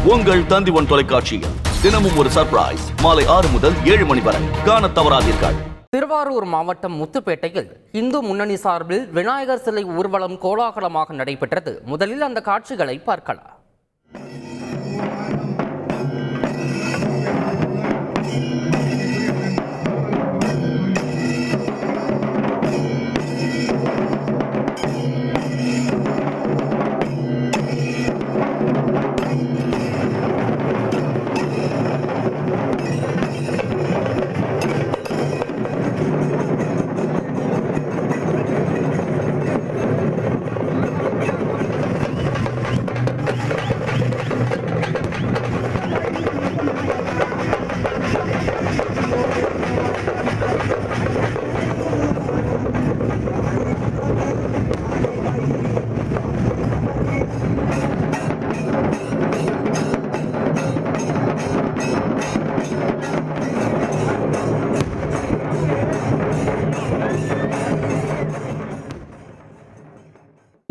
உங்கள் தந்திவன் தொலைக்காட்சியில் தினமும் ஒரு சர்ப்ரைஸ் மாலை 6 முதல் 7 மணி வரை காணத் தவறாதீர்கள். திருவாரூர் மாவட்டம் முத்துப்பேட்டையில் இந்து முன்னணி சார்பில் விநாயகர் சிலை ஊர்வலம் கோலாகலமாக நடைபெற்றது. முதலில் அந்த காட்சிகளை பார்க்கலாம்.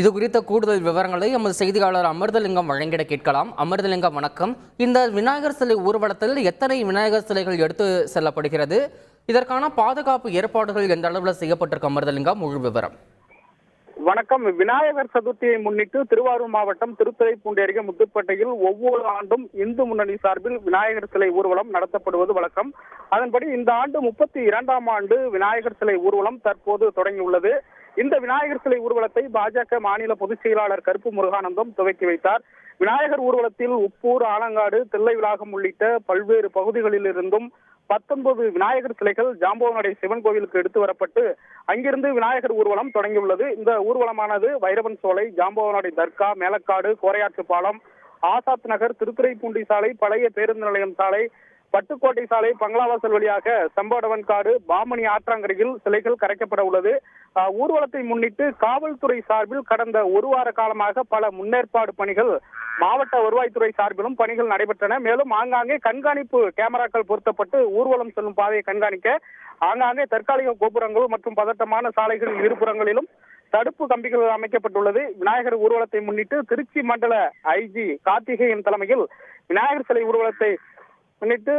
இது குறித்த கூடுதல் விவரங்களை நமது செய்தியாளர் அமிர்தலிங்கம் வழங்கிட கேட்கலாம். அமிர்தலிங்கம், வணக்கம். இந்த விநாயகர் சிலை ஊர்வலத்தில் எத்தனை விநாயகர் சிலைகள் எடுத்து செல்லப்படுகிறது? இதற்கான பாதுகாப்பு ஏற்பாடுகள் எந்த அளவில் செய்யப்பட்டிருக்கு? அமிர்தலிங்கம், முழு விவரம். வணக்கம். விநாயகர் சதுர்த்தியை முன்னிட்டு திருவாரூர் மாவட்டம் திருத்துறைப்பூண்டி அருகே முத்துப்பேட்டையில் ஒவ்வொரு ஆண்டும் இந்து முன்னணி சார்பில் விநாயகர் சிலை ஊர்வலம் நடத்தப்படுவது வழக்கம். அதன்படி இந்த ஆண்டு 32ஆம் ஆண்டு விநாயகர் சிலை ஊர்வலம் தற்போது தொடங்கியுள்ளது. இந்த விநாயகர் சிலை ஊர்வலத்தை பாஜக மாநில பொதுச் செயலாளர் கருப்பு முருகானந்தம் துவக்கி வைத்தார். விநாயகர் ஊர்வலத்தில் உப்பூர், ஆலங்காடு, தில்லைவிளாகம் உள்ளிட்ட பல்வேறு பகுதிகளில் இருந்தும் 19 விநாயகர் சிலைகள் ஜாம்பவனடை சிவன் கோவிலுக்கு எடுத்து வரப்பட்டு அங்கிருந்து விநாயகர் ஊர்வலம் தொடங்கியுள்ளது. இந்த ஊர்வலமானது வைரவன் சோலை, ஜாம்பவனடை தர்கா, மேலக்காடு, கோரையாற்று பாலம், ஆசாத் நகர், திருத்துறைப்பூண்டி சாலை, பழைய பேருந்து நிலையம் சாலை, பட்டுக்கோட்டை சாலை, பங்களாவாசல் வழியாக செம்படவன்காடு, பாமணி ஆற்றங்கரையில் சிலைகள் கரைக்கப்பட உள்ளது. ஊர்வலத்தை முன்னிட்டு காவல்துறை சார்பில் கடந்த ஒரு வார காலமாக பல முன்னேற்பாடு பணிகள், மாவட்ட வருவாய்த்துறை சார்பிலும் பணிகள் நடைபெற்றன. மேலும் ஆங்காங்கே கண்காணிப்பு கேமராக்கள் பொருத்தப்பட்டு ஊர்வலம் செல்லும் பாதையை கண்காணிக்க ஆங்காங்கே தற்காலிக கோபுரங்கள் மற்றும் பதட்டமான சாலைகளின் இருபுறங்களிலும் தடுப்பு கம்பிகள் அமைக்கப்பட்டுள்ளது. விநாயகர் ஊர்வலத்தை முன்னிட்டு திருச்சி மண்டல ஐஜி கார்த்திகேயன் தலைமையில் விநாயகர் சிலை ஊர்வலத்தை முன்னிட்டு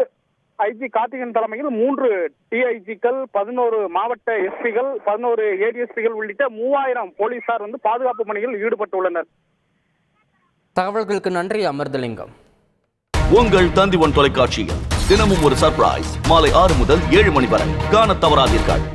ஐஜி கார்த்திகேயன் தலைமையில் 3 டிஐஜிக்கள், 11 மாவட்ட எஸ்பிகள், 11 ஏடிஎஸ்பிகள் உள்ளிட்ட 3000 போலீசார் பாதுகாப்பு பணியில் ஈடுபட்டுள்ளனர். தகவல்களுக்கு நன்றி அமிர்தலிங்கம். உங்கள் தந்திவன் தொலைக்காட்சியில் தினமும் ஒரு சர்ப்ரைஸ் மாலை 6 முதல் 7 மணி வரை காணத் தவறாதீர்கள்.